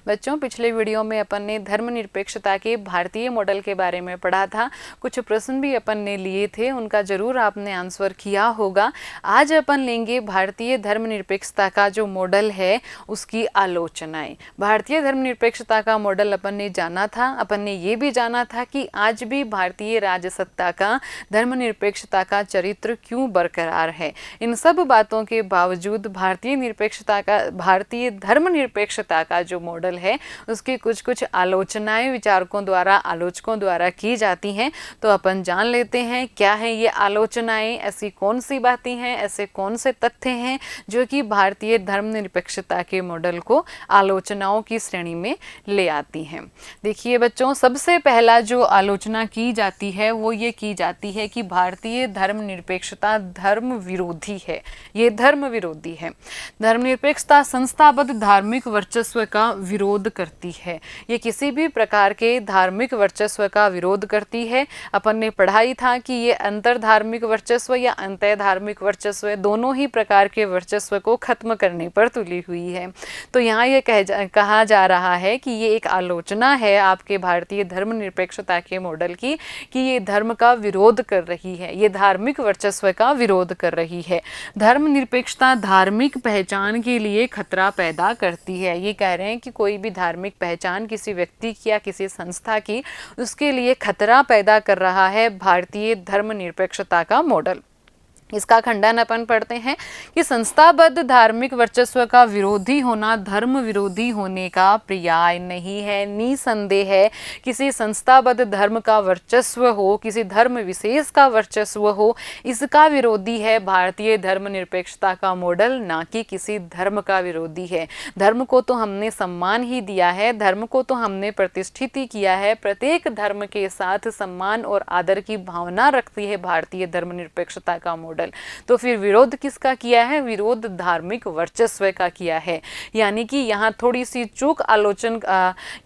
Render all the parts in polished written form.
बच्चों, पिछले वीडियो में अपन ने धर्मनिरपेक्षता के भारतीय मॉडल के बारे में पढ़ा था। कुछ प्रश्न भी अपन ने लिए थे, उनका जरूर आपने आंसर किया होगा। आज अपन लेंगे भारतीय धर्मनिरपेक्षता का जो मॉडल है उसकी आलोचनाएं। भारतीय धर्मनिरपेक्षता का मॉडल अपन ने जाना था। अपन ने ये भी जाना था कि आज भी भारतीय राजसत्ता का धर्मनिरपेक्षता का चरित्र क्यों बरकरार है। इन सब बातों के बावजूद भारतीय धर्मनिरपेक्षता का जो मॉडल है उसकी कुछ आलोचनाएं विचारकों द्वारा, आलोचकों द्वारा की जाती हैं। तो अपन जान लेते हैं क्या है ये आलोचनाएं, ऐसी कौन सी बातें हैं, ऐसे कौन से तथ्य हैं जो कि भारतीय धर्मनिरपेक्षता के मॉडल को आलोचनाओं की श्रेणी में ले आती हैं। देखिए बच्चों, सबसे पहला जो आलोचना की जाती है वो ये की जाती है कि भारतीय धर्मनिरपेक्षता धर्म विरोधी है। ये धर्म विरोधी है। धर्मनिरपेक्षता संस्थाबद्ध धार्मिक वर्चस्व का विरोध करती है। ये किसी भी प्रकार के धार्मिक वर्चस्व का विरोध करती है। अपन ने पढ़ाई था कि ये अंतर धार्मिक वर्चस्व या अंतः धार्मिक वर्चस्व, दोनों ही प्रकार के वर्चस्व को खत्म करने पर तुली हुई है। तो यहाँ ये कहा जा रहा है कि ये एक आलोचना है आपके भारतीय धर्मनिरपेक्षता के मॉडल की कि ये धर्म का विरोध कर रही है, ये धार्मिक वर्चस्व का विरोध कर रही है। धर्मनिरपेक्षता धार्मिक पहचान के लिए खतरा पैदा करती है। ये कह रहे हैं कि कोई भी धार्मिक पहचान किसी व्यक्ति की या किसी संस्था की, उसके लिए खतरा पैदा कर रहा है भारतीय धर्मनिरपेक्षता का मॉडल। इसका खंडन अपन पढ़ते हैं कि संस्थाबद्ध धार्मिक वर्चस्व का विरोधी होना धर्म विरोधी होने का पर्याय नहीं है। निसंदेह है किसी संस्थाबद्ध धर्म का वर्चस्व हो, किसी धर्म विशेष का वर्चस्व हो, इसका विरोधी है भारतीय धर्मनिरपेक्षता का मॉडल, ना कि किसी धर्म का विरोधी है। धर्म को तो हमने सम्मान ही दिया है, धर्म को तो हमने प्रतिष्ठित ही किया है। प्रत्येक धर्म के साथ सम्मान और आदर की भावना रखती है भारतीय धर्मनिरपेक्षता का मॉडल। तो फिर विरोध किसका किया है? विरोध धार्मिक वर्चस्व का किया है। यानी कि यहाँ थोड़ी सी चूक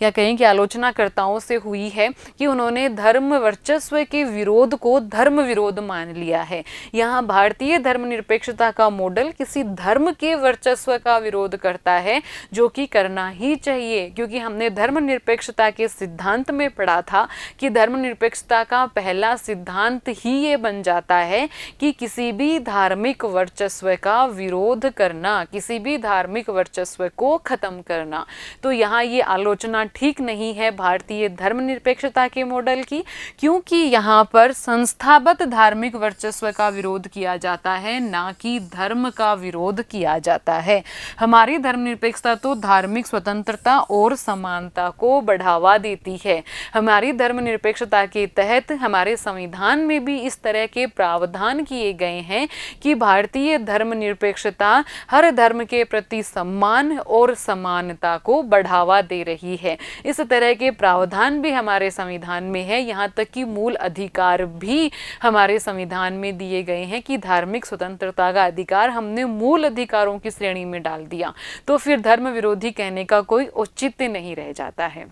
या कहें कि आलोचनाकर्ताओं से हुई है कि उन्होंने धर्म वर्चस्व के विरोध को धर्म विरोध मान लिया है। यहाँ भारतीय धर्मनिरपेक्षता का मॉडल किसी धर्म के वर्चस्व का विरोध करता है, जो कि करना ही चाहिए, क्योंकि हमने धर्मनिरपेक्षता के सिद्धांत में पढ़ा था कि धर्मनिरपेक्षता का पहला सिद्धांत ही ये बन जाता है कि किसी भी धार्मिक वर्चस्व का विरोध करना, किसी भी धार्मिक वर्चस्व को खत्म करना। तो यहाँ ये आलोचना ठीक नहीं है भारतीय धर्मनिरपेक्षता के मॉडल की, क्योंकि यहाँ पर संस्थाबद्ध धार्मिक वर्चस्व का विरोध किया जाता है, ना कि धर्म का विरोध किया जाता है। हमारी धर्मनिरपेक्षता तो धार्मिक स्वतंत्रता और समानता को बढ़ावा देती है। हमारी धर्मनिरपेक्षता के तहत हमारे संविधान में भी इस तरह के प्रावधान किए गए हैं कि भारतीय धर्मनिरपेक्षता हर धर्म के प्रति सम्मान और समानता को बढ़ावा दे रही है। इस तरह के प्रावधान भी हमारे संविधान में है। यहाँ तक कि मूल अधिकार भी हमारे संविधान में दिए गए हैं कि धार्मिक स्वतंत्रता का अधिकार हमने मूल अधिकारों की श्रेणी में डाल दिया। तो फिर धर्म विरोधी कहने का कोई औचित्य नहीं रह जाता है।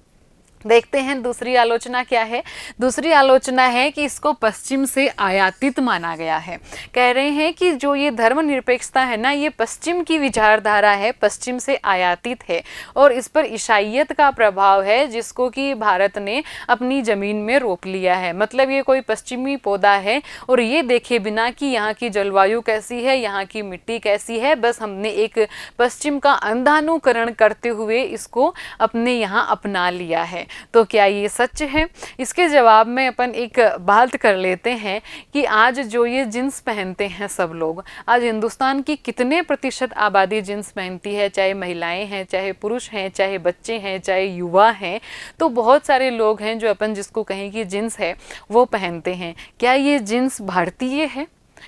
देखते हैं दूसरी आलोचना क्या है। दूसरी आलोचना है कि इसको पश्चिम से आयातित माना गया है। कह रहे हैं कि जो ये धर्मनिरपेक्षता है ना, ये पश्चिम की विचारधारा है, पश्चिम से आयातित है और इस पर ईसाईयत का प्रभाव है, जिसको कि भारत ने अपनी जमीन में रोप लिया है। मतलब ये कोई पश्चिमी पौधा है और ये देखे बिना कि यहाँ की जलवायु कैसी है, यहाँ की मिट्टी कैसी है, बस हमने एक पश्चिम का अंधानुकरण करते हुए इसको अपने यहाँ अपना लिया है। तो क्या ये सच है? इसके जवाब में अपन एक बात कर लेते हैं कि आज जो ये जींस पहनते हैं सब लोग, आज हिंदुस्तान की कितने प्रतिशत आबादी जींस पहनती है? चाहे महिलाएं हैं, चाहे पुरुष हैं, चाहे बच्चे हैं, चाहे युवा हैं, तो बहुत सारे लोग हैं जो अपन जिसको कहें कि जींस है वो पहनते हैं। क्या ये जींस भारतीय है?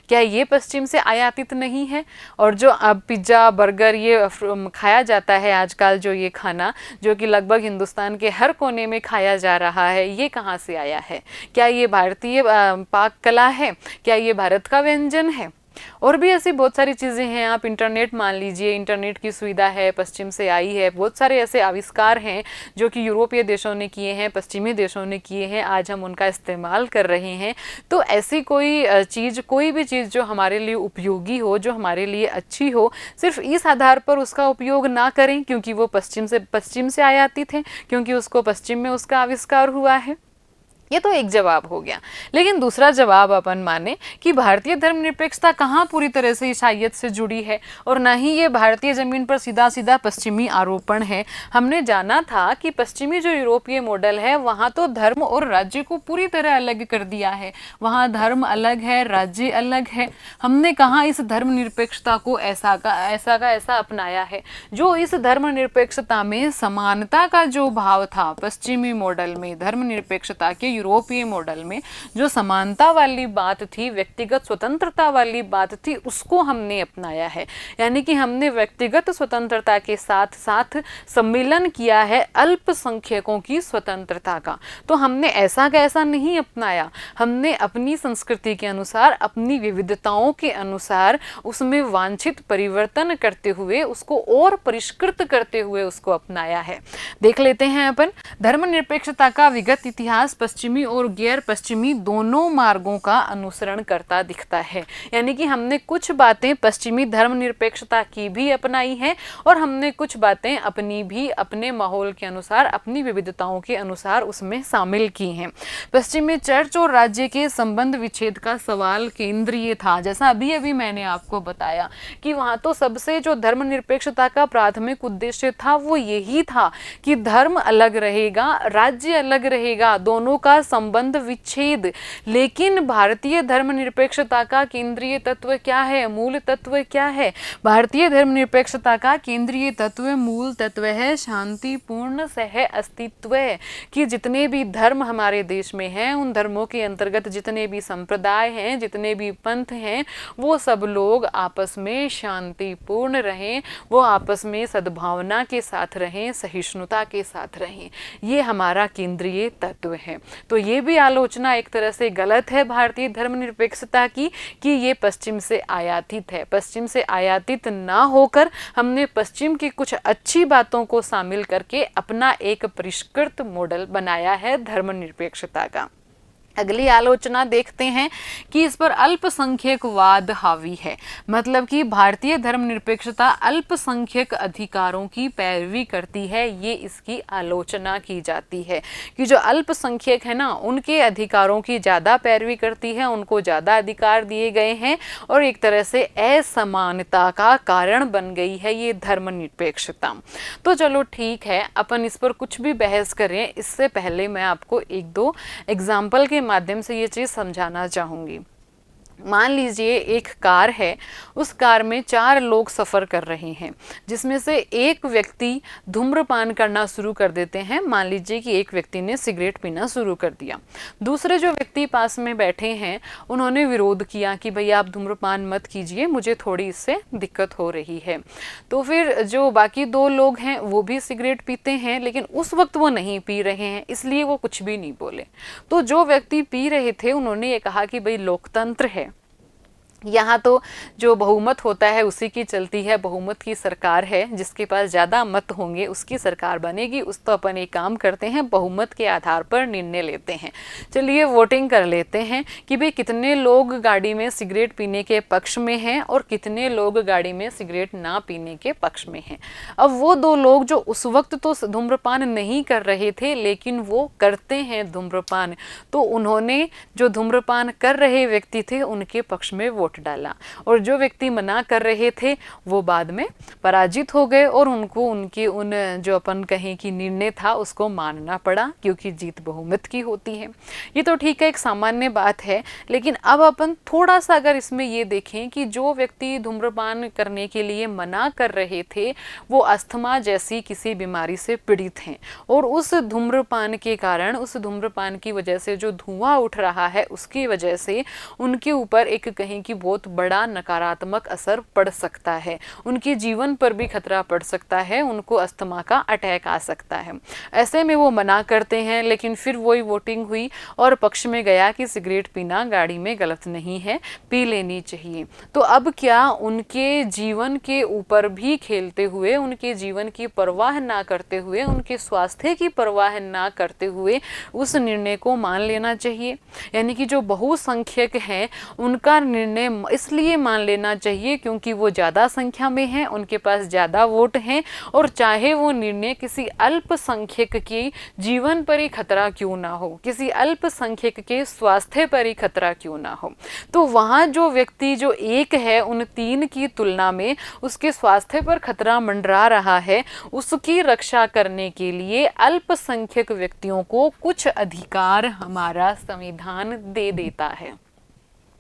क्या ये पश्चिम से आयातित नहीं है? और जो अब पिज्ज़ा, बर्गर ये खाया जाता है आजकल, जो ये खाना जो कि लगभग हिंदुस्तान के हर कोने में खाया जा रहा है, ये कहाँ से आया है? क्या ये भारतीय पाक कला है? क्या ये भारत का व्यंजन है? और भी ऐसी बहुत सारी चीज़ें हैं, आप इंटरनेट मान लीजिए, इंटरनेट की सुविधा है, पश्चिम से आई है। बहुत सारे ऐसे आविष्कार हैं जो कि यूरोपीय देशों ने किए हैं, पश्चिमी देशों ने किए हैं, आज हम उनका इस्तेमाल कर रहे हैं। तो ऐसी कोई चीज़, कोई भी चीज़ जो हमारे लिए उपयोगी हो, जो हमारे लिए अच्छी हो, सिर्फ इस आधार पर उसका उपयोग ना करें क्योंकि वो पश्चिम से आयातित है, क्योंकि उसको पश्चिम में उसका आविष्कार हुआ है। ये तो एक जवाब हो गया। लेकिन दूसरा जवाब अपन माने कि भारतीय धर्मनिरपेक्षता कहाँ पूरी तरह से ईसाइयत से जुड़ी है, और ना ही ये भारतीय जमीन पर सीधा सीधा पश्चिमी आरोपण है। हमने जाना था कि पश्चिमी जो यूरोपीय मॉडल है वहाँ तो धर्म और राज्य को पूरी तरह अलग कर दिया है, वहाँ धर्म अलग है, राज्य अलग है। हमने कहाँ इस धर्मनिरपेक्षता को ऐसा का ऐसा अपनाया है। जो इस धर्मनिरपेक्षता में समानता का जो भाव था, पश्चिमी मॉडल में धर्मनिरपेक्षता के यूरोपीय मॉडल में जो समानता वाली बात थी, व्यक्तिगत स्वतंत्रता वाली बात थी, उसको हमने अपनाया है। यानी कि हमने व्यक्तिगत स्वतंत्रता के साथ साथ सम्मिलन किया है अल्पसंख्यकों की स्वतंत्रता का। तो हमने ऐसा का ऐसा नहीं अपनाया, हमने अपनी संस्कृति के अनुसार, अपनी विविधताओं के अनुसार उसमें वांछित परिवर्तन करते हुए, उसको और परिष्कृत करते हुए उसको अपनाया है। देख लेते हैं अपन धर्मनिरपेक्षता का विगत इतिहास पश्चिमी और गैर पश्चिमी दोनों मार्गों का अनुसरण करता दिखता है। यानी कि हमने कुछ बातें पश्चिमी धर्मनिरपेक्षता की भी अपनाई हैं और हमने कुछ बातें अपनी भी अपने माहौल के अनुसार, अपनी विविधताओं के अनुसार उसमें शामिल की हैं। पश्चिमी चर्च और राज्य के संबंध विच्छेद का सवाल केंद्रीय था। जैसा अभी अभी मैंने आपको बताया कि वहाँ तो सबसे जो धर्मनिरपेक्षता का प्राथमिक उद्देश्य था वो यही था कि धर्म अलग रहेगा, राज्य अलग रहेगा, दोनों का संबंध विच्छेद। लेकिन भारतीय धर्मनिरपेक्षता का केंद्रीय तत्व क्या है, मूल तत्व क्या है? भारतीय धर्मनिरपेक्षता का केंद्रीय तत्व, मूल तत्व है शांतिपूर्ण सह अस्तित्व। कि जितने भी धर्म हमारे देश में हैं, उन धर्मों के अंतर्गत जितने भी संप्रदाय हैं, जितने भी पंथ हैं, वो सब लोग आपस में शांतिपूर्ण रहें, वो आपस में सद्भावना के साथ रहें, सहिष्णुता के साथ रहें। ये हमारा केंद्रीय तत्व है। तो ये भी आलोचना एक तरह से गलत है भारतीय धर्मनिरपेक्षता की कि ये पश्चिम से आयातित है। पश्चिम से आयातित ना होकर हमने पश्चिम की कुछ अच्छी बातों को शामिल करके अपना एक परिष्कृत मॉडल बनाया है धर्मनिरपेक्षता का। अगली आलोचना देखते हैं कि इस पर अल्पसंख्यकवाद हावी है। मतलब कि भारतीय धर्मनिरपेक्षता अल्पसंख्यक अधिकारों की पैरवी करती है, ये इसकी आलोचना की जाती है कि जो अल्पसंख्यक है ना, उनके अधिकारों की ज़्यादा पैरवी करती है, उनको ज़्यादा अधिकार दिए गए हैं और एक तरह से असमानता का कारण बन गई है ये धर्मनिरपेक्षता। तो चलो ठीक है, अपन इस पर कुछ भी बहस करें, इससे पहले मैं आपको एक दो एग्जाम्पल के माध्यम से ये चीज़ समझाना चाहूँगी। मान लीजिए एक कार है, उस कार में 4 लोग सफ़र कर रहे हैं, जिसमें से एक व्यक्ति धूम्रपान करना शुरू कर देते हैं। मान लीजिए कि एक व्यक्ति ने सिगरेट पीना शुरू कर दिया। दूसरे जो व्यक्ति पास में बैठे हैं उन्होंने विरोध किया कि भैया आप धूम्रपान मत कीजिए, मुझे थोड़ी इससे दिक्कत हो रही है। तो फिर जो बाकी 2 लोग हैं वो भी सिगरेट पीते हैं, लेकिन उस वक्त वो नहीं पी रहे हैं, इसलिए वो कुछ भी नहीं बोले। तो जो व्यक्ति पी रहे थे उन्होंने ये कहा कि भाई लोकतंत्र है, यहाँ तो जो बहुमत होता है उसी की चलती है, बहुमत की सरकार है, जिसके पास ज़्यादा मत होंगे उसकी सरकार बनेगी। उस तो अपन एक काम करते हैं, बहुमत के आधार पर निर्णय लेते हैं। चलिए वोटिंग कर लेते हैं कि भाई कितने लोग गाड़ी में सिगरेट पीने के पक्ष में हैं और कितने लोग गाड़ी में सिगरेट ना पीने के पक्ष में हैं। अब वो 2 लोग जो उस वक्त तो धूम्रपान नहीं कर रहे थे लेकिन वो करते हैं धूम्रपान, तो उन्होंने जो धूम्रपान कर रहे व्यक्ति थे उनके पक्ष में वोट डाला, और जो व्यक्ति मना कर रहे थे वो बाद में पराजित हो गए और उनको उनके उन जो अपन कहें कि निर्णय था उसको मानना पड़ा, क्योंकि जीत बहुमत की होती है। ये तो ठीक है, एक सामान्य बात है। लेकिन अब अपन थोड़ा सा अगर इसमें ये देखें कि जो व्यक्ति धूम्रपान करने के लिए मना कर रहे थे वो अस्थमा जैसी किसी बीमारी से पीड़ित हैं, और उस धूम्रपान के कारण, उस धूम्रपान की वजह से जो धुआं उठ रहा है उसकी वजह से उनके ऊपर एक कहें कि बहुत बड़ा नकारात्मक असर पड़ सकता है, उनके जीवन पर भी खतरा पड़ सकता है, उनको अस्थमा का अटैक आ सकता है। ऐसे में वो मना करते हैं, लेकिन फिर वही वोटिंग हुई और पक्ष में गया कि सिगरेट पीना गाड़ी में गलत नहीं है, पी लेनी चाहिए। तो अब क्या उनके जीवन के ऊपर भी खेलते हुए, उनके जीवन की परवाह ना करते हुए, उनके स्वास्थ्य की परवाह ना करते हुए उस निर्णय को मान लेना चाहिए? यानी कि जो बहुसंख्यक हैं उनका निर्णय इसलिए मान लेना चाहिए क्योंकि वो ज़्यादा संख्या में हैं, उनके पास ज़्यादा वोट हैं, और चाहे वो निर्णय किसी अल्पसंख्यक के जीवन पर ही खतरा क्यों ना हो, किसी अल्पसंख्यक के स्वास्थ्य पर ही खतरा क्यों ना हो, तो वहाँ जो व्यक्ति जो एक है उन तीन की तुलना में उसके स्वास्थ्य पर खतरा मंडरा रहा है, उसकी रक्षा करने के लिए अल्पसंख्यक व्यक्तियों को कुछ अधिकार हमारा संविधान दे देता है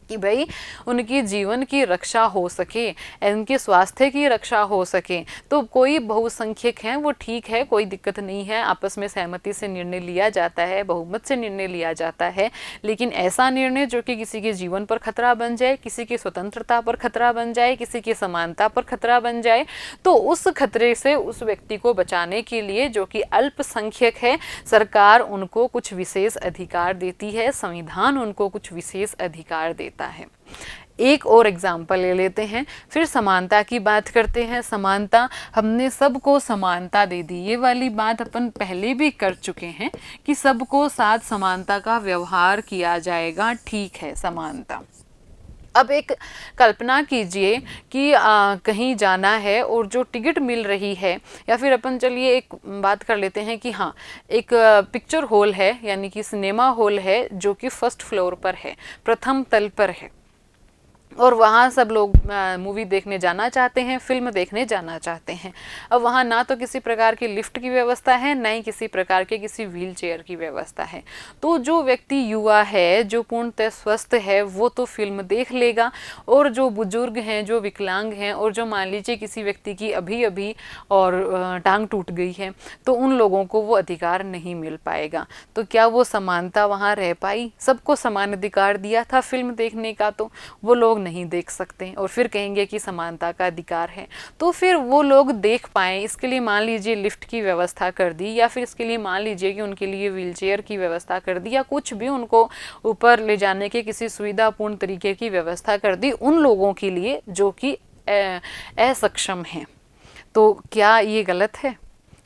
कि भाई उनकी जीवन की रक्षा हो सके, उनके स्वास्थ्य की रक्षा हो सके। तो कोई बहुसंख्यक हैं वो ठीक है, कोई दिक्कत नहीं है, आपस में सहमति से निर्णय लिया जाता है, बहुमत से निर्णय लिया जाता है, लेकिन ऐसा निर्णय जो कि किसी के जीवन पर खतरा बन जाए, किसी की स्वतंत्रता पर खतरा बन जाए, किसी की समानता पर खतरा बन जाए, तो उस खतरे से उस व्यक्ति को बचाने के लिए जो कि अल्पसंख्यक है, सरकार उनको कुछ विशेष अधिकार देती है, संविधान उनको कुछ विशेष अधिकार देता है। एक और एग्जाम्पल ले लेते हैं, फिर समानता की बात करते हैं। समानता, हमने सबको समानता दे दी, ये वाली बात अपन पहले भी कर चुके हैं कि सबको साथ समानता का व्यवहार किया जाएगा, ठीक है समानता। अब एक कल्पना कीजिए कि कहीं जाना है और जो टिकट मिल रही है, या फिर अपन चलिए एक बात कर लेते हैं कि हाँ एक पिक्चर हॉल है, यानी कि सिनेमा हॉल है जो कि फर्स्ट फ्लोर पर है, प्रथम तल पर है, और वहाँ सब लोग मूवी देखने जाना चाहते हैं, फिल्म देखने जाना चाहते हैं। अब वहाँ ना तो किसी प्रकार की लिफ्ट की व्यवस्था है, ना ही किसी प्रकार के किसी व्हील चेयर की व्यवस्था है। तो जो व्यक्ति युवा है, जो पूर्णतः स्वस्थ है, वो तो फिल्म देख लेगा, और जो बुजुर्ग हैं, जो विकलांग हैं, और जो मान लीजिए किसी व्यक्ति की अभी अभी और टांग टूट गई है, तो उन लोगों को वो अधिकार नहीं मिल पाएगा। तो क्या वो समानता वहाँ रह पाई? सबको समान अधिकार दिया था फिल्म देखने का, तो वो लोग नहीं देख सकते और फिर कहेंगे कि समानता का अधिकार है। तो फिर वो लोग देख पाएँ, इसके लिए मान लीजिए लिफ्ट की व्यवस्था कर दी, या फिर इसके लिए मान लीजिए कि उनके लिए व्हीलचेयर की व्यवस्था कर दी, या कुछ भी उनको ऊपर ले जाने के किसी सुविधापूर्ण तरीके की व्यवस्था कर दी उन लोगों के लिए जो कि असक्षम हैं। तो क्या ये गलत है?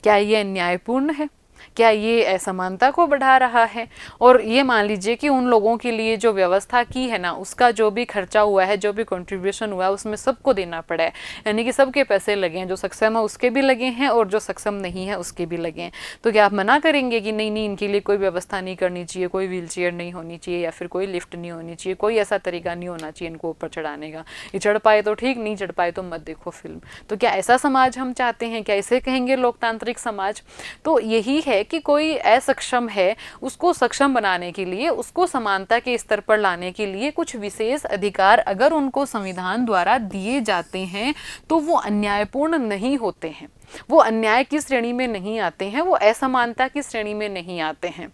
क्या ये अन्यायपूर्ण है? क्या ये असमानता को बढ़ा रहा है? और ये मान लीजिए कि उन लोगों के लिए जो व्यवस्था की है ना, उसका जो भी खर्चा हुआ है, जो भी कंट्रीब्यूशन हुआ है, उसमें सबको देना पड़ा है, यानी कि सबके पैसे लगे हैं, जो सक्षम है उसके भी लगे हैं और जो सक्षम नहीं है उसके भी लगे हैं। तो क्या आप मना करेंगे कि नहीं नहीं इनके लिए कोई व्यवस्था नहीं करनी चाहिए, कोई व्हीलचेयर नहीं होनी चाहिए, या फिर कोई लिफ्ट नहीं होनी चाहिए, कोई ऐसा तरीका नहीं होना चाहिए इनको ऊपर चढ़ाने का, ये चढ़ पाए तो ठीक, नहीं चढ़ पाए तो मत देखो फिल्म? तो क्या ऐसा समाज हम चाहते हैं? क्या इसे कहेंगे लोकतांत्रिक समाज? तो यही है कि कोई असक्षम है, उसको सक्षम बनाने के लिए, उसको समानता के स्तर पर लाने के लिए कुछ विशेष अधिकार अगर उनको संविधान द्वारा दिए जाते हैं तो वो अन्यायपूर्ण नहीं होते हैं, वो अन्याय की श्रेणी में नहीं आते हैं, वो असमानता की श्रेणी में नहीं आते हैं।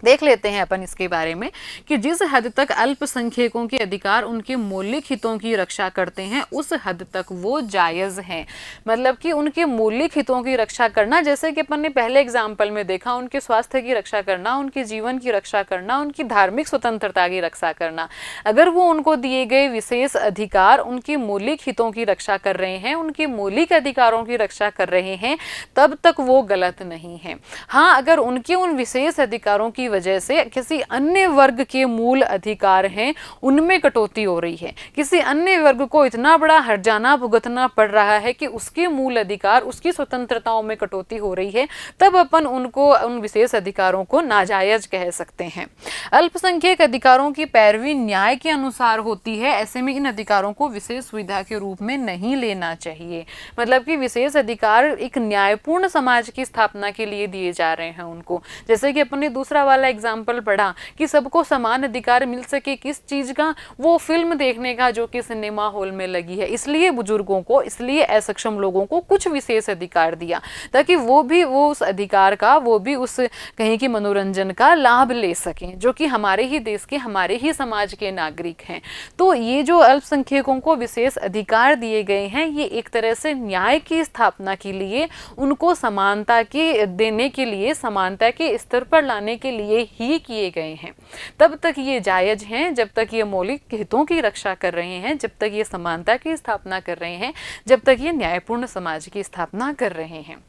देख लेते हैं अपन इसके बारे में कि जिस हद तक अल्पसंख्यकों के अधिकार उनके मौलिक हितों की रक्षा करते हैं उस हद तक वो जायज़ हैं। मतलब कि उनके मौलिक हितों की रक्षा करना, जैसे कि अपन ने पहले एग्जाम्पल में देखा, उनके स्वास्थ्य की रक्षा करना, उनके जीवन की रक्षा करना, उनकी धार्मिक स्वतंत्रता की रक्षा करना, अगर वो उनको दिए गए विशेष अधिकार उनके मौलिक हितों की रक्षा कर रहे हैं, उनके मौलिक अधिकारों की रक्षा कर रहे हैं, तब तक वो गलत नहीं है। हाँ, अगर उनके उन विशेष अधिकारों की वजह से किसी अन्य वर्ग के मूल अधिकार हैं उनमें कटौती हो रही है, किसी अन्य वर्ग को इतना बड़ा हर्जाना भुगतना पड़ रहा है कि उसके मूल अधिकार, उसकी स्वतंत्रताओं में कटौती हो रही है, तब अपन उनको, उन विशेष अधिकारों को नाजायज कह सकते हैं। अल्पसंख्यक अधिकारों की पैरवी न्याय के अनुसार होती है, ऐसे में इन अधिकारों को विशेष सुविधा के रूप में नहीं लेना चाहिए। मतलब कि विशेष अधिकार एक न्यायपूर्ण समाज की स्थापना के लिए दिए जा रहे हैं उनको। जैसे कि अपन ने दूसरा वाला वाला एग्जाम्पल पढ़ा कि सबको समान अधिकार मिल सके, किस चीज का, वो फिल्म देखने का जो कि सिनेमा हॉल में लगी है, इसलिए बुजुर्गों को, इसलिए असक्षम लोगों को कुछ विशेष अधिकार दिया ताकि वो भी वो उस अधिकार का, वो भी उस कहीं की मनोरंजन का लाभ ले सकें, जो कि हमारे ही देश के, हमारे ही समाज के नागरिक हैं। तो ये जो अल्पसंख्यकों को विशेष अधिकार दिए गए हैं, ये एक तरह से न्याय की स्थापना के लिए, उनको समानता के देने के लिए, समानता के स्तर पर लाने के लिए ही किए गए हैं। तब तक ये जायज हैं जब तक ये मौलिक हितों की रक्षा कर रहे हैं, जब तक ये समानता की स्थापना कर रहे हैं, जब तक ये न्यायपूर्ण समाज की स्थापना कर रहे हैं।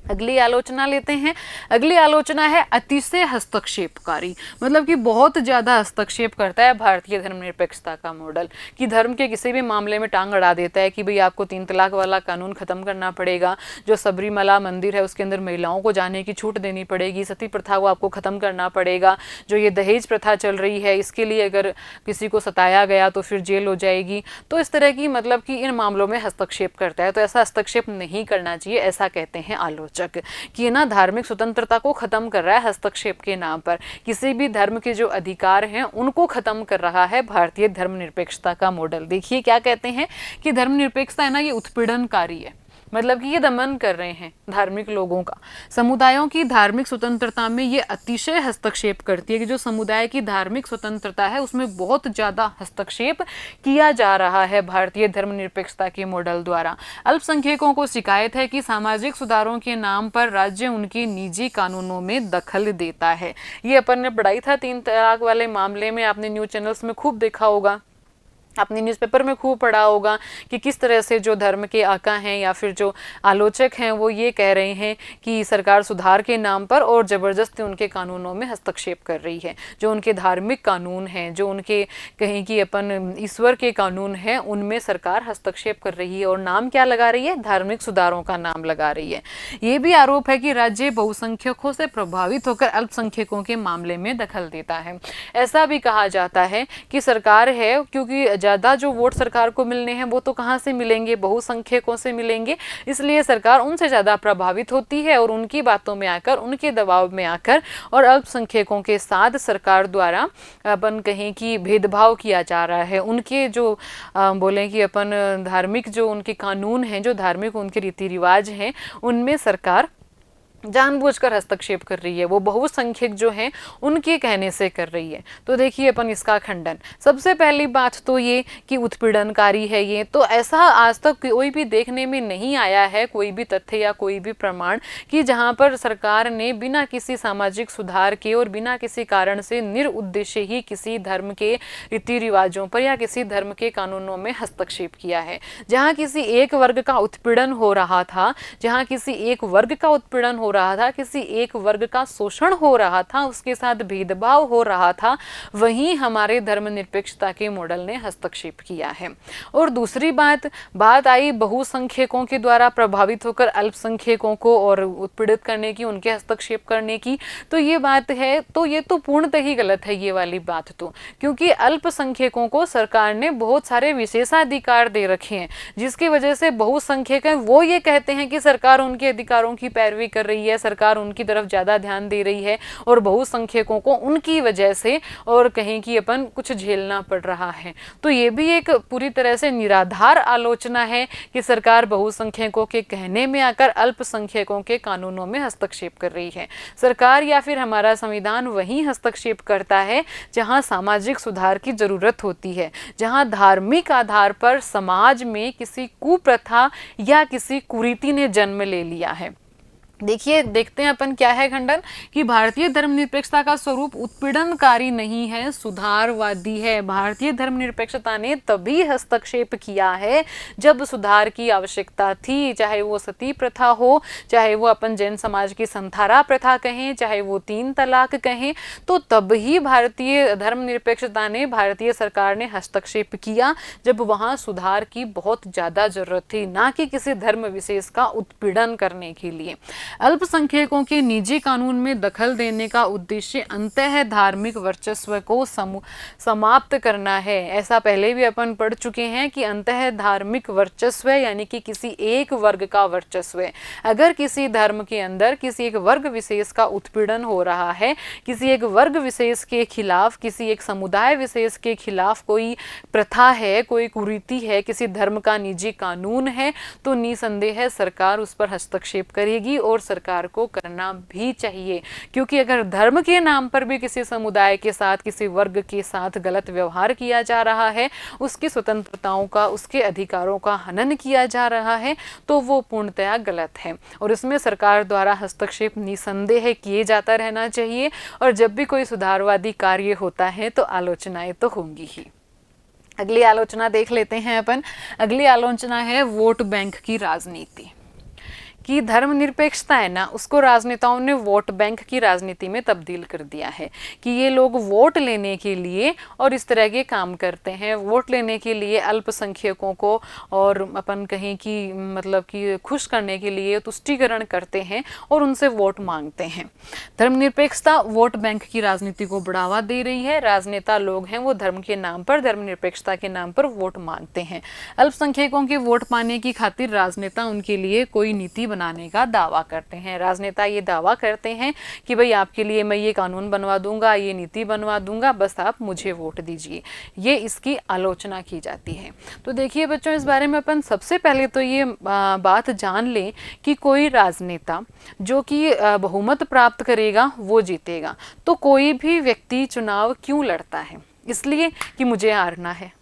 अगली आलोचना लेते हैं। अगली आलोचना है अतिशय हस्तक्षेपकारी, मतलब कि बहुत ज़्यादा हस्तक्षेप करता है भारतीय धर्मनिरपेक्षता का मॉडल, कि धर्म के किसी भी मामले में टांग अड़ा देता है कि भाई आपको 3 तलाक वाला कानून खत्म करना पड़ेगा, जो सबरीमला मंदिर है उसके अंदर महिलाओं को जाने की छूट देनी पड़ेगी, सती प्रथा को आपको खत्म करना पड़ेगा, जो ये दहेज प्रथा चल रही है इसके लिए अगर किसी को सताया गया तो फिर जेल हो जाएगी। तो इस तरह की मतलब कि इन मामलों में हस्तक्षेप करता है। तो ऐसा हस्तक्षेप नहीं करना चाहिए, ऐसा कहते हैं आलोचक कि ना धार्मिक स्वतंत्रता को खत्म कर रहा है हस्तक्षेप के नाम पर, किसी भी धर्म के जो अधिकार हैं उनको खत्म कर रहा है भारतीय धर्मनिरपेक्षता का मॉडल। देखिए क्या कहते हैं कि धर्मनिरपेक्षता है ना, ये उत्पीड़नकारी है, मतलब कि ये दमन कर रहे हैं धार्मिक लोगों का, समुदायों की धार्मिक स्वतंत्रता में ये अतिशय हस्तक्षेप करती है कि जो समुदाय की धार्मिक स्वतंत्रता है उसमें बहुत ज़्यादा हस्तक्षेप किया जा रहा है भारतीय धर्मनिरपेक्षता के मॉडल द्वारा। अल्पसंख्यकों को शिकायत है कि सामाजिक सुधारों के नाम पर राज्य उनके निजी कानूनों में दखल देता है। ये अपन ने पढ़ाई था 3 तलाक वाले मामले में, आपने न्यूज़ चैनल्स में खूब देखा होगा, अपने न्यूज़पेपर में खूब पढ़ा होगा कि किस तरह से जो धर्म के आका हैं या फिर जो आलोचक हैं वो ये कह रहे हैं कि सरकार सुधार के नाम पर और ज़बरदस्ती उनके कानूनों में हस्तक्षेप कर रही है। जो उनके धार्मिक कानून हैं, जो उनके कहीं की अपन ईश्वर के कानून हैं, उनमें सरकार हस्तक्षेप कर रही है और नाम क्या लगा रही है, धार्मिक सुधारों का नाम लगा रही है। ये भी आरोप है कि राज्य बहुसंख्यकों से प्रभावित होकर अल्पसंख्यकों के मामले में दखल देता है। ऐसा भी कहा जाता है कि सरकार है, क्योंकि ज़्यादा जो वोट सरकार को मिलने हैं वो तो कहाँ से मिलेंगे, बहुसंख्यकों से मिलेंगे, इसलिए सरकार उनसे ज़्यादा प्रभावित होती है और उनकी बातों में आकर, उनके दबाव में आकर और अल्पसंख्यकों के साथ सरकार द्वारा अपन कहें कि भेदभाव किया जा रहा है। उनके जो बोलें कि अपन धार्मिक जो उनके कानून हैं, जो धार्मिक उनके रीति रिवाज हैं, उनमें सरकार जानबूझकर हस्तक्षेप कर रही है, वो बहुसंख्यक जो हैं उनके कहने से कर रही है। तो देखिए अपन इसका खंडन, सबसे पहली बात तो ये कि उत्पीड़नकारी है ये, तो ऐसा आज तक कोई भी देखने में नहीं आया है, कोई भी तथ्य या कोई भी प्रमाण कि जहाँ पर सरकार ने बिना किसी सामाजिक सुधार के और बिना किसी कारण से निरुद्देश्य ही किसी धर्म के रीति रिवाजों पर या किसी धर्म के कानूनों में हस्तक्षेप किया है। जहाँ किसी एक वर्ग का उत्पीड़न हो रहा था, जहाँ किसी एक वर्ग का उत्पीड़न हो रहा था, किसी एक वर्ग का शोषण हो रहा था, उसके साथ भेदभाव हो रहा था, वहीं हमारे धर्मनिरपेक्षता के मॉडल ने हस्तक्षेप किया है। और दूसरी बात आई बहुसंख्यकों के द्वारा प्रभावित होकर अल्पसंख्यकों को और उत्पीड़ित करने की, उनके हस्तक्षेप करने की, तो ये बात है, तो ये तो पूर्णतः ही गलत है ये वाली बात तो, क्योंकि अल्पसंख्यकों को सरकार ने बहुत सारे विशेषाधिकार दे रखे हैं, जिसकी वजह से बहुसंख्यक हैं वो ये कहते हैं कि सरकार उनके अधिकारों की पैरवी कर रही है, सरकार उनकी तरफ ज़्यादा ध्यान दे रही है और बहुसंख्यकों को उनकी वजह से और कहीं कि अपन कुछ झेलना पड़ रहा है। तो ये भी एक पूरी तरह से निराधार आलोचना है कि सरकार बहुसंख्यकों के कहने में आकर अल्पसंख्यकों के कानूनों में हस्तक्षेप कर रही है। सरकार या फिर हमारा संविधान वहीं हस्तक्षेप करता है जहां सामाजिक सुधार की जरूरत होती है, जहां धार्मिक आधार पर समाज में किसी कुप्रथा या किसी कुरीति ने जन्म ले लिया है। देखिए, देखते हैं अपन क्या है खंडन, कि भारतीय धर्मनिरपेक्षता का स्वरूप उत्पीड़नकारी नहीं है, सुधारवादी है। भारतीय धर्मनिरपेक्षता ने तभी हस्तक्षेप किया है जब सुधार की आवश्यकता थी, चाहे वो सती प्रथा हो, चाहे वो अपन जैन समाज की संथारा प्रथा कहें, चाहे वो 3 तलाक कहें, तो तब ही भारतीय धर्मनिरपेक्षता ने, भारतीय सरकार ने हस्तक्षेप किया जब वहाँ सुधार की बहुत ज़्यादा जरूरत थी, ना कि किसी धर्म विशेष का उत्पीड़न करने के लिए। अल्पसंख्यकों के निजी कानून में दखल देने का उद्देश्य अंतः धार्मिक वर्चस्व को समाप्त करना है। ऐसा पहले भी अपन पढ़ चुके हैं कि अंतः धार्मिक वर्चस्व यानी कि किसी एक वर्ग का वर्चस्व है। अगर किसी धर्म के अंदर किसी एक वर्ग विशेष का उत्पीड़न हो रहा है, किसी एक वर्ग विशेष के खिलाफ, किसी एक समुदाय विशेष के खिलाफ कोई प्रथा है, कोई कुरीति है, किसी धर्म का निजी कानून है, तो निसंदेह सरकार उस पर हस्तक्षेप करेगी और सरकार को करना भी चाहिए। क्योंकि अगर धर्म के नाम पर भी किसी समुदाय के साथ, किसी वर्ग के साथ गलत व्यवहार किया जा रहा है, उसकी स्वतंत्रताओं का, उसके अधिकारों का हनन किया जा रहा है, तो वो पूर्णतया गलत है और इसमें सरकार द्वारा हस्तक्षेप निसंदेह किए जाता रहना चाहिए। और जब भी कोई सुधारवादी कार्य होता है तो आलोचनाएं तो होंगी ही। अगली आलोचना देख लेते हैं अपन। अगली आलोचना है वोट बैंक की राजनीति। कि धर्मनिरपेक्षता है ना, उसको राजनेताओं ने वोट बैंक की राजनीति में तब्दील कर दिया है कि ये लोग वोट लेने के लिए और इस तरह के काम करते हैं। वोट लेने के लिए अल्पसंख्यकों को और अपन कहें कि मतलब कि खुश करने के लिए तुष्टीकरण करते हैं और उनसे वोट मांगते हैं। धर्मनिरपेक्षता वोट बैंक की राजनीति को बढ़ावा दे रही है। राजनेता लोग हैं वो धर्म के नाम पर, धर्मनिरपेक्षता के नाम पर वोट मांगते हैं। अल्पसंख्यकों के वोट पाने की खातिर राजनेता उनके लिए कोई नीति बनाने का दावा करते हैं। राजनेता ये दावा करते हैं कि भाई आपके लिए मैं ये कानून बनवा दूंगा, ये नीति बनवा दूंगा, बस आप मुझे वोट दीजिए। ये इसकी आलोचना की जाती है। तो देखिए बच्चों, इस बारे में अपन सबसे पहले तो ये बात जान लें कि कोई राजनेता जो कि बहुमत प्राप्त करेगा वो जीतेगा। तो कोई भी व्यक्ति चुनाव क्यों लड़ता है? इसलिए कि मुझे हारना है,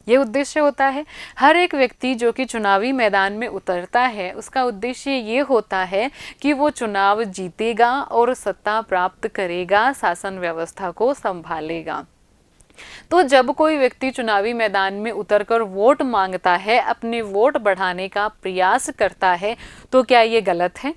ये उद्देश्य होता है। हर एक व्यक्ति जो कि चुनावी मैदान में उतरता है उसका उद्देश्य ये होता है कि वो चुनाव जीतेगा और सत्ता प्राप्त करेगा, शासन व्यवस्था को संभालेगा। तो जब कोई व्यक्ति चुनावी मैदान में उतरकर वोट मांगता है, अपने वोट बढ़ाने का प्रयास करता है, तो क्या ये गलत है?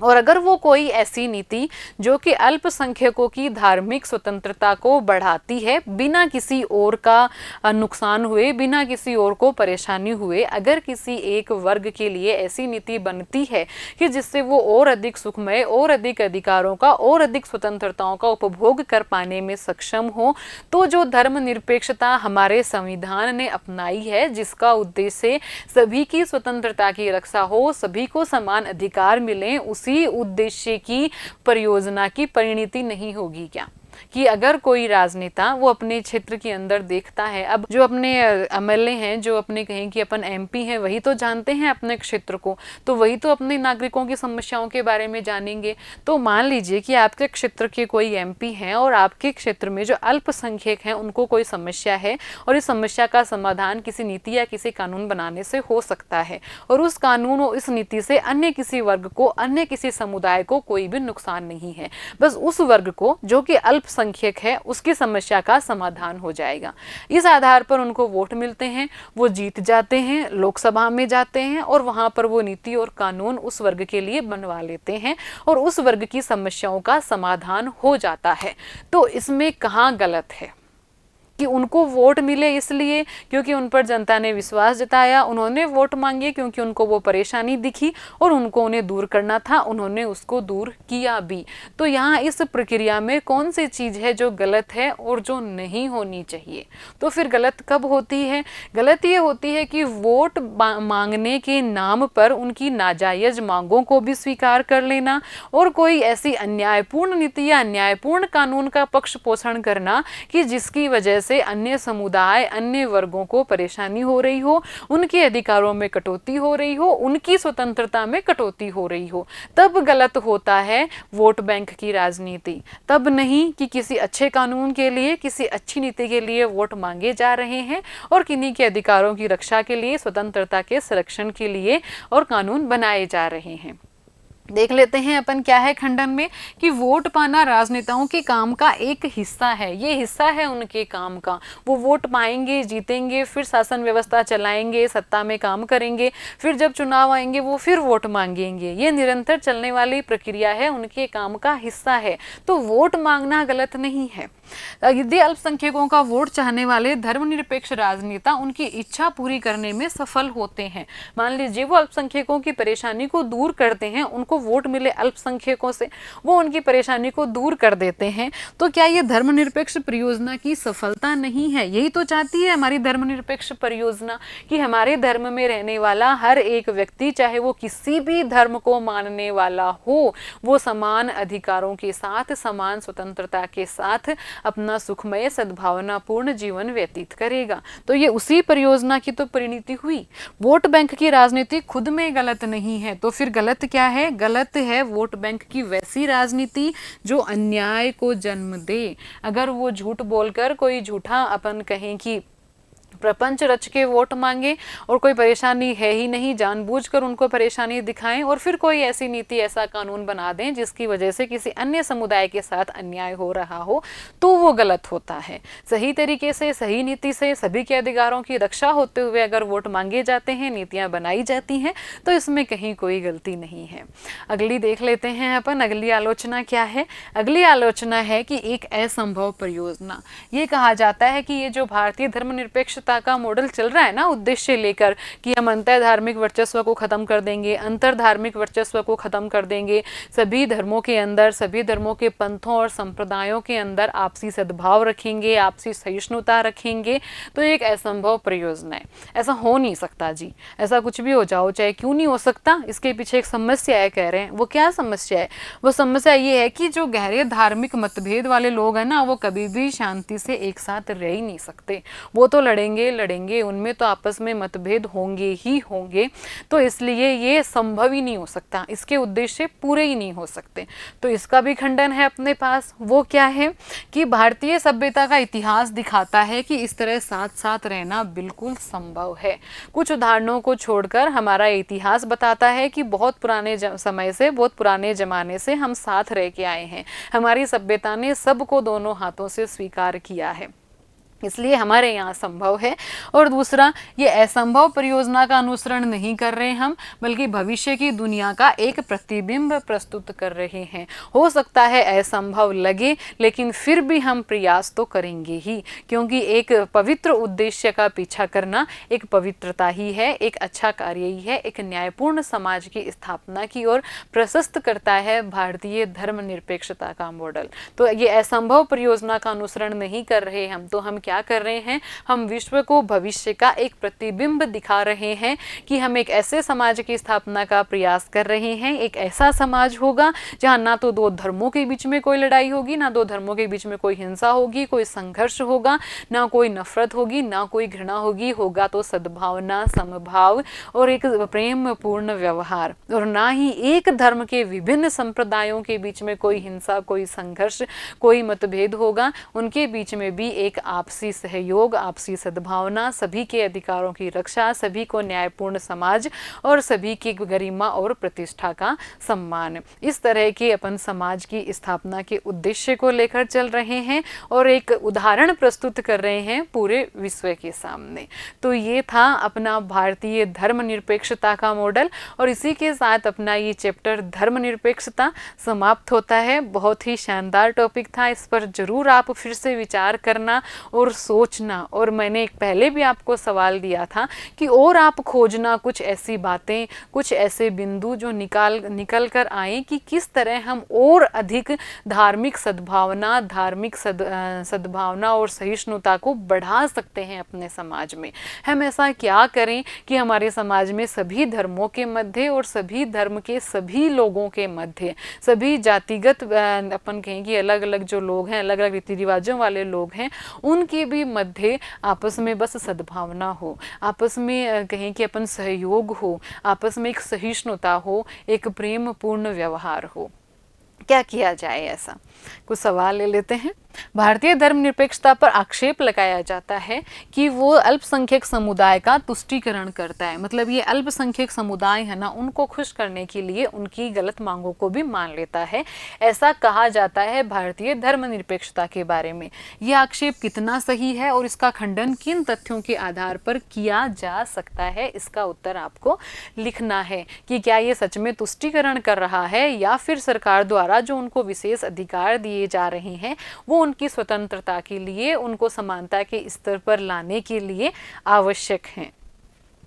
और अगर वो कोई ऐसी नीति जो कि अल्पसंख्यकों की धार्मिक स्वतंत्रता को बढ़ाती है, बिना किसी और का नुकसान हुए, बिना किसी और को परेशानी हुए, अगर किसी एक वर्ग के लिए ऐसी नीति बनती है कि जिससे वो और अधिक सुखमय, और अधिक अधिकारों का, और अधिक स्वतंत्रताओं का उपभोग कर पाने में सक्षम हो, तो जो धर्मनिरपेक्षता हमारे संविधान ने अपनाई है, जिसका उद्देश्य सभी की स्वतंत्रता की रक्षा हो, सभी को समान अधिकार मिले, उसी उद्देश्य की परियोजना की परिणति नहीं होगी क्या? कि अगर कोई राजनेता वो अपने क्षेत्र के अंदर देखता है, अब जो अपने एमएलए हैं, जो अपने कहें कि अपन एमपी हैं, वही तो जानते हैं अपने क्षेत्र को, तो वही तो अपने नागरिकों की समस्याओं के बारे में जानेंगे। तो मान लीजिए कि आपके क्षेत्र के कोई एमपी हैं और आपके क्षेत्र में जो अल्पसंख्यक हैं उनको कोई समस्या है और इस समस्या का समाधान किसी नीति या किसी कानून बनाने से हो सकता है, और उस कानून और इस नीति से अन्य किसी वर्ग को, अन्य किसी समुदाय को कोई भी नुकसान नहीं है, बस उस वर्ग को जो कि अल्पसंख्यक है उसकी समस्या का समाधान हो जाएगा। इस आधार पर उनको वोट मिलते हैं, वो जीत जाते हैं, लोकसभा में जाते हैं और वहां पर वो नीति और कानून उस वर्ग के लिए बनवा लेते हैं और उस वर्ग की समस्याओं का समाधान हो जाता है। तो इसमें कहाँ गलत है कि उनको वोट मिले इसलिए क्योंकि उन पर जनता ने विश्वास जताया, उन्होंने वोट मांगे क्योंकि उनको वो परेशानी दिखी और उनको उन्हें दूर करना था, उन्होंने उसको दूर किया भी। तो यहाँ इस प्रक्रिया में कौन सी चीज़ है जो गलत है और जो नहीं होनी चाहिए? तो फिर गलत कब होती है? गलत ये होती है कि वोट मांगने के नाम पर उनकी नाजायज मांगों को भी स्वीकार कर लेना और कोई ऐसी अन्यायपूर्ण नीति या अन्यायपूर्ण कानून का पक्ष पोषण करना कि जिसकी वजह से अन्य समुदाय, अन्य वर्गों को परेशानी हो रही हो, उनके अधिकारों में कटौती हो रही हो, उनकी स्वतंत्रता में कटौती हो रही हो, तब गलत होता है वोट बैंक की राजनीति। तब नहीं कि किसी अच्छे कानून के लिए, किसी अच्छी नीति के लिए वोट मांगे जा रहे हैं और किन्हीं के अधिकारों की रक्षा के लिए, स्वतंत्रता के संरक्षण के लिए और कानून बनाए जा रहे हैं। देख लेते हैं अपन क्या है खंडन में कि वोट पाना राजनेताओं के काम का एक हिस्सा है। ये हिस्सा है उनके काम का। वो वोट पाएंगे, जीतेंगे, फिर शासन व्यवस्था चलाएंगे, सत्ता में काम करेंगे, फिर जब चुनाव आएंगे वो फिर वोट मांगेंगे। ये निरंतर चलने वाली प्रक्रिया है, उनके काम का हिस्सा है। तो वोट मांगना गलत नहीं है। यदि अल्पसंख्यकों का वोट चाहने वाले धर्मनिरपेक्ष राजनेता उनकी इच्छा पूरी करने में सफल होते हैं, मान लीजिए वो अल्पसंख्यकों की परेशानी को दूर करते हैं, उनको उनको वोट मिले अल्पसंख्यकों से, वो उनकी परेशानी को दूर कर देते हैं। तो क्या ये धर्मनिरपेक्ष परियोजना की सफलता नहीं है? यही तो चाहती है हमारी धर्मनिरपेक्ष परियोजना कि हमारे धर्म में रहने वाला हर एक व्यक्ति, चाहे वो किसी भी धर्म को मानने वाला हो, वो समान अधिकारों के साथ, समान स्वतंत्रता के साथ अपना सुखमय सद्भावनापूर्ण जीवन व्यतीत करेगा। तो ये उसी परियोजना की तो परिणति हुई। वोट बैंक की राजनीति खुद में गलत नहीं है, तो फिर गलत क्या है? गलत है वोट बैंक की वैसी राजनीति जो अन्याय को जन्म दे। अगर वो झूठ बोलकर कोई झूठा अपन कहें कि प्रपंच रच के वोट मांगे और कोई परेशानी है ही नहीं, जानबूझकर उनको परेशानी दिखाएं और फिर कोई ऐसी नीति, ऐसा कानून बना दें जिसकी वजह से किसी अन्य समुदाय के साथ अन्याय हो रहा हो, तो वो गलत होता है। सही तरीके से, सही नीति से सभी के अधिकारों की रक्षा होते हुए अगर वोट मांगे जाते हैं, नीतियां बनाई जाती हैं, तो इसमें कहीं कोई गलती नहीं है। अगली देख लेते हैं अपन, अगली आलोचना क्या है? अगली आलोचना है कि एक असंभव परियोजना। ये कहा जाता है कि ये जो भारतीय धर्मनिरपेक्षता का मॉडल चल रहा है ना, उद्देश्य लेकर कि हम अंतर धार्मिक वर्चस्व को खत्म कर देंगे, अंतर धार्मिक वर्चस्व को खत्म कर देंगे, सभी धर्मों के अंदर, सभी धर्मों के पंथों और संप्रदायों के अंदर आपसी सद्भाव रखेंगे, आपसी सहिष्णुता रखेंगे, तो एक असंभव परियोजना है। ऐसा हो नहीं सकता जी, ऐसा कुछ भी हो जाओ, चाहे क्यों नहीं हो सकता, इसके पीछे एक समस्या है, कह रहे हैं। वो क्या समस्या है? वो समस्या ये है कि जो गहरे धार्मिक मतभेद वाले लोग हैं ना, वो कभी भी शांति से एक साथ रह ही नहीं सकते। वो तो लड़ेंगे, उनमें तो आपस में मतभेद होंगे ही होंगे। तो इसलिए ये संभव ही नहीं हो सकता, इसके उद्देश्य पूरे ही नहीं हो सकते। तो इसका भी खंडन है अपने पास। वो क्या है कि भारतीय सभ्यता का इतिहास दिखाता है कि इस तरह साथ साथ रहना बिल्कुल संभव है। कुछ उदाहरणों को छोड़कर हमारा इतिहास बताता है कि बहुत पुराने समय से, बहुत पुराने जमाने से हम साथ रह के आए हैं। हमारी सभ्यता ने सबको दोनों हाथों से स्वीकार किया है, इसलिए हमारे यहाँ संभव है। और दूसरा, ये असंभव परियोजना का अनुसरण नहीं कर रहे हम, बल्कि भविष्य की दुनिया का एक प्रतिबिंब प्रस्तुत कर रहे हैं। हो सकता है असंभव लगे, लेकिन फिर भी हम प्रयास तो करेंगे ही, क्योंकि एक पवित्र उद्देश्य का पीछा करना एक पवित्रता ही है, एक अच्छा कार्य ही है, एक न्यायपूर्ण समाज की स्थापना की ओर प्रशस्त करता है भारतीय धर्मनिरपेक्षता का मॉडल। तो ये असंभव परियोजना का अनुसरण नहीं कर रहे हम, तो हम क्या कर रहे हैं? हम विश्व को भविष्य का एक प्रतिबिंब दिखा रहे हैं कि हम एक ऐसे समाज की स्थापना का प्रयास कर रहे हैं। एक ऐसा समाज होगा जहां ना तो दो धर्मों के बीच में कोई लड़ाई होगी, ना दो धर्मों के बीच में कोई हिंसा होगी, कोई संघर्ष होगा, ना कोई नफरत होगी, ना कोई घृणा होगी। होगा तो सद्भावना, समभाव और एक प्रेम पूर्ण व्यवहार, और ना ही एक धर्म के विभिन्न संप्रदायों के बीच में कोई हिंसा, कोई संघर्ष, कोई मतभेद होगा। उनके बीच में भी एक आपसी सहयोग, आपसी सद्भावना, सभी के अधिकारों की रक्षा, सभी को न्यायपूर्ण समाज और सभी की गरिमा और प्रतिष्ठा का सम्मान। इस तरह के अपन समाज की स्थापना के उद्देश्य को लेकर चल रहे हैं और एक उदाहरण प्रस्तुत कर रहे हैं पूरे विश्व के सामने। तो ये था अपना भारतीय धर्मनिरपेक्षता का मॉडल, और इसी के साथ अपना ये चैप्टर धर्मनिरपेक्षता समाप्त होता है। बहुत ही शानदार टॉपिक था, इस पर जरूर आप फिर से विचार करना और सोचना। और मैंने एक पहले भी आपको सवाल दिया था कि और आप खोजना कुछ ऐसी बातें, कुछ ऐसे बिंदु जो निकल कर आए कि किस तरह हम और अधिक धार्मिक सद्भावना, धार्मिक सद्भावना और सहिष्णुता को बढ़ा सकते हैं अपने समाज में। हम ऐसा क्या करें कि हमारे समाज में सभी धर्मों के मध्य और सभी धर्म के सभी लोगों के मध्य, सभी जातिगत अपन कहें कि अलग अलग जो लोग हैं, अलग अलग रीति रिवाजों वाले लोग हैं, उनके भी मध्य आपस में बस सद्भावना हो, आपस में कहें कि अपन सहयोग हो, आपस में एक सहिष्णुता हो, एक प्रेम पूर्ण व्यवहार हो। क्या किया जाए? ऐसा कुछ सवाल ले लेते हैं। भारतीय धर्मनिरपेक्षता पर आक्षेप लगाया जाता है कि वो अल्पसंख्यक समुदाय का तुष्टीकरण करता है। मतलब ये अल्पसंख्यक समुदाय है ना, उनको खुश करने के लिए उनकी गलत मांगों को भी मान लेता है, ऐसा कहा जाता है भारतीय धर्मनिरपेक्षता के बारे में। ये आक्षेप कितना सही है और इसका खंडन किन तथ्यों के आधार पर किया जा सकता है, इसका उत्तर आपको लिखना है कि क्या ये सच में तुष्टीकरण कर रहा है या फिर सरकार द्वारा जो उनको विशेष अधिकार दिए जा रहे हैं वो उनकी स्वतंत्रता के लिए, उनको समानता के स्तर पर लाने के लिए आवश्यक हैं।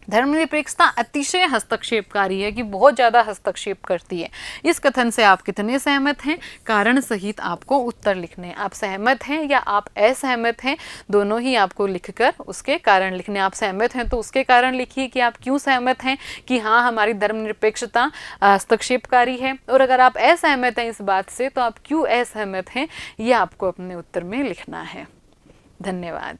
धर्मनिरपेक्षता अतिशय हस्तक्षेपकारी है, कि बहुत ज़्यादा हस्तक्षेप करती है। इस कथन से आप कितने सहमत हैं? कारण सहित आपको उत्तर लिखने। आप सहमत हैं या आप असहमत हैं, दोनों ही आपको लिखकर उसके कारण लिखने। आप सहमत हैं तो उसके कारण लिखिए कि आप क्यों सहमत हैं कि हाँ, हमारी धर्मनिरपेक्षता हस्तक्षेपकारी है, और अगर आप असहमत हैं इस बात से तो आप क्यों असहमत हैं, ये आपको अपने उत्तर में लिखना है। धन्यवाद।